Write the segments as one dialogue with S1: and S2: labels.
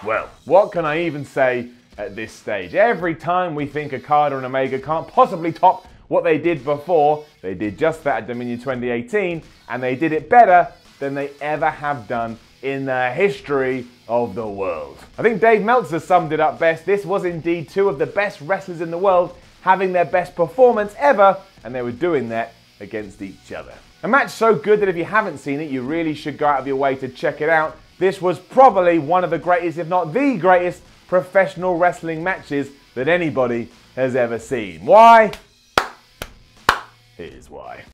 S1: Well, what can I even say at this stage? Every time we think Okada and Omega can't possibly top what they did before, they did just that at Dominion 2018, and they did it better than they ever have done in the history of the world. I think Dave Meltzer summed it up best. This was indeed two of the best wrestlers in the world having their best performance ever, and they were doing that against each other. A match so good that if you haven't seen it, you really should go out of your way to check it out. This was probably one of the greatest, if not the greatest, professional wrestling matches that anybody has ever seen. Why? Here's why.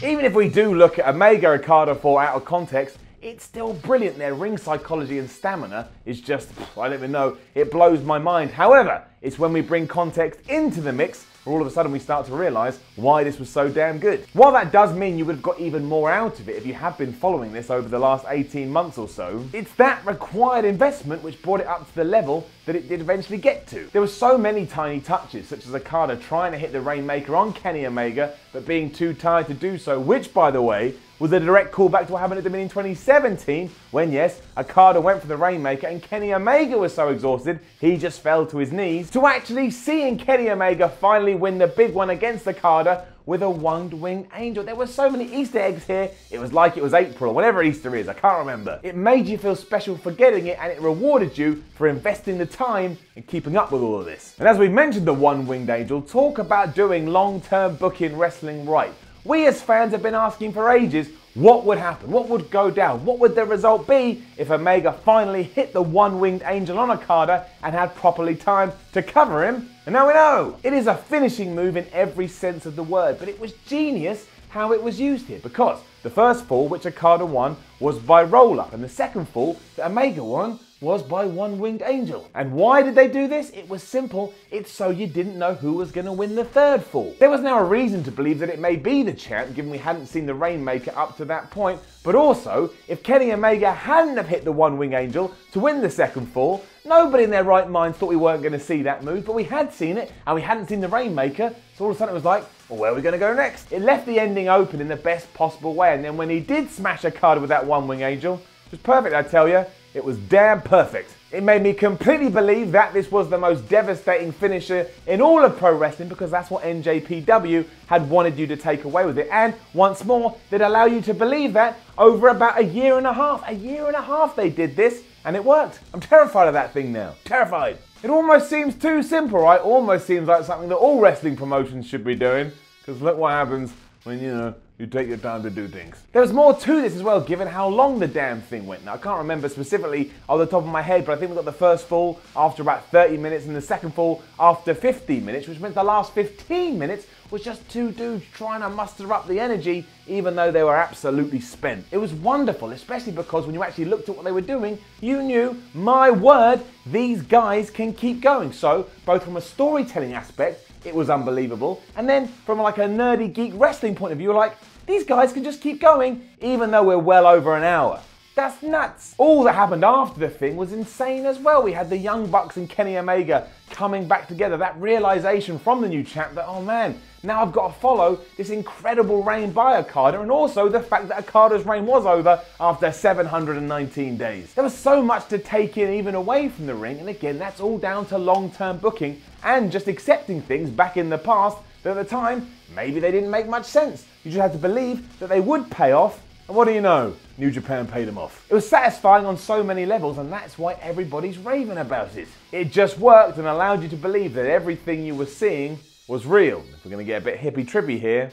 S1: Even if we do look at Omega Okada 4 out of context, it's still brilliant. Their ring psychology and stamina is just, I don't even know, it blows my mind. However, it's when we bring context into the mix where all of a sudden we start to realise why this was so damn good. While that does mean you would have got even more out of it if you have been following this over the last 18 months or so, it's that required investment which brought it up to the level that it did eventually get to. There were so many tiny touches, such as Okada trying to hit the Rainmaker on Kenny Omega, but being too tired to do so, which, by the way, was a direct callback to what happened at Dominion 2017, when, yes, Okada went for the Rainmaker and Kenny Omega was so exhausted, he just fell to his knees, to actually seeing Kenny Omega finally win the big one against Okada with a one-winged angel. There were so many Easter eggs here, it was like it was April, whatever Easter is, I can't remember. It made you feel special for getting it, and it rewarded you for investing the time and keeping up with all of this. And as we mentioned the one-winged angel, talk about doing long-term booking wrestling right. We as fans have been asking for ages, what would happen? What would go down? What would the result be if Omega finally hit the one-winged angel on Okada and had properly time to cover him? And now we know. It is a finishing move in every sense of the word, but it was genius how it was used here, because the first fall, which Okada won, was by roll-up, and the second fall that Omega won was by one-winged angel. And why did they do this? It was simple. It's so you didn't know who was going to win the third fall. There was now a reason to believe that it may be the champ, given we hadn't seen the Rainmaker up to that point, but also, if Kenny Omega hadn't have hit the one-winged angel to win the second fall, nobody in their right mind thought we weren't going to see that move, but we had seen it, and we hadn't seen the Rainmaker, so all of a sudden it was like, well, where are we going to go next? It left the ending open in the best possible way, and then when he did smash Okada with that one-winged angel, it was perfect, I tell you. It was damn perfect. It made me completely believe that this was the most devastating finisher in all of pro wrestling, because that's what NJPW had wanted you to take away with it. And once more, they'd allow you to believe that over about a year and a half. A year and a half they did this, and it worked. I'm terrified of that thing now. Terrified. It almost seems too simple, right? Almost seems like something that all wrestling promotions should be doing, because look what happens when, you take your time to do things. There was more to this as well, given how long the damn thing went. Now, I can't remember specifically off the top of my head, but I think we got the first fall after about 30 minutes and the second fall after 15 minutes, which meant the last 15 minutes was just two dudes trying to muster up the energy, even though they were absolutely spent. It was wonderful, especially because when you actually looked at what they were doing, you knew, my word, these guys can keep going. So, both from a storytelling aspect, it was unbelievable. And then from like a nerdy geek wrestling point of view, like, these guys can just keep going, even though we're well over an hour. That's nuts. All that happened after the thing was insane as well. We had the Young Bucks and Kenny Omega coming back together. That realization from the new champ that, oh man, now I've got to follow this incredible reign by Okada, and also the fact that Okada's reign was over after 719 days. There was so much to take in even away from the ring, and again, that's all down to long-term booking and just accepting things back in the past that at the time, maybe they didn't make much sense. You just had to believe that they would pay off, and what do you know? New Japan paid them off. It was satisfying on so many levels, and that's why everybody's raving about it. It just worked and allowed you to believe that everything you were seeing was real. If we're going to get a bit hippy-trippy here,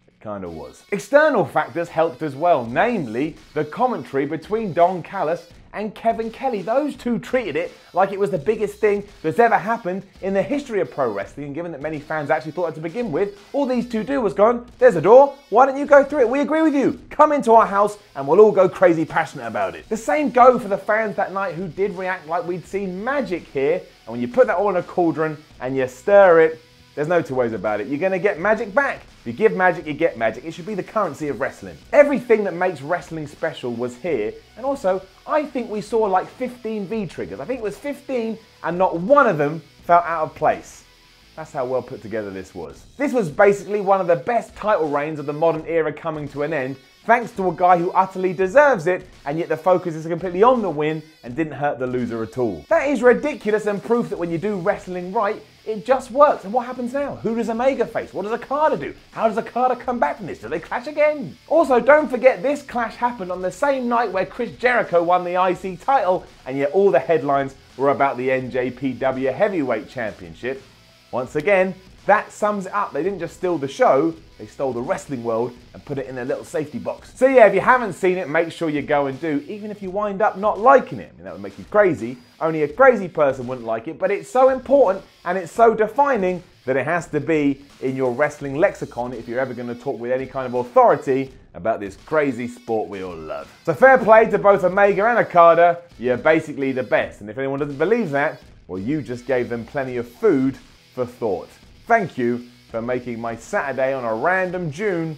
S1: it kind of was. External factors helped as well, namely the commentary between Don Callis and Kevin Kelly. Those two treated it like it was the biggest thing that's ever happened in the history of pro wrestling, and given that many fans actually thought that to begin with, all these two do was gone, there's a door, why don't you go through it? We agree with you. Come into our house and we'll all go crazy passionate about it. The same go for the fans that night who did react like we'd seen magic here, and when you put that all in a cauldron and you stir it, there's no two ways about it. You're going to get magic back. If you give magic, you get magic. It should be the currency of wrestling. Everything that makes wrestling special was here. And also, I think we saw like 15 V-triggers. I think it was 15 and not one of them felt out of place. That's how well put together this was. This was basically one of the best title reigns of the modern era coming to an end, thanks to a guy who utterly deserves it, and yet the focus is completely on the win and didn't hurt the loser at all. That is ridiculous and proof that when you do wrestling right, it just works. And what happens now? Who does Omega face? What does Okada do? How does Okada come back from this? Do they clash again? Also, don't forget this clash happened on the same night where Chris Jericho won the IC title, and yet all the headlines were about the NJPW Heavyweight Championship. Once again, that sums it up. They didn't just steal the show, they stole the wrestling world and put it in their little safety box. So yeah, if you haven't seen it, make sure you go and do, even if you wind up not liking it. I mean, that would make you crazy. Only a crazy person wouldn't like it, but it's so important and it's so defining that it has to be in your wrestling lexicon if you're ever going to talk with any kind of authority about this crazy sport we all love. So fair play to both Omega and Okada. You're basically the best. And if anyone doesn't believe that, well, you just gave them plenty of food for thought. Thank you for making my Saturday on a random June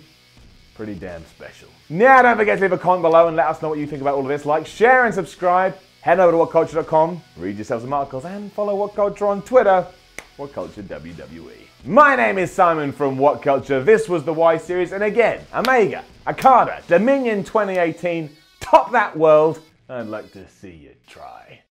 S1: pretty damn special. Now, don't forget to leave a comment below and let us know what you think about all of this. Like, share and subscribe. Head over to whatculture.com, read yourself some articles, and follow What Culture on Twitter, What Culture WWE. My name is Simon from What Culture. This was the Y Series, and again, Omega, Okada, Dominion 2018, top that world. I'd like to see you try.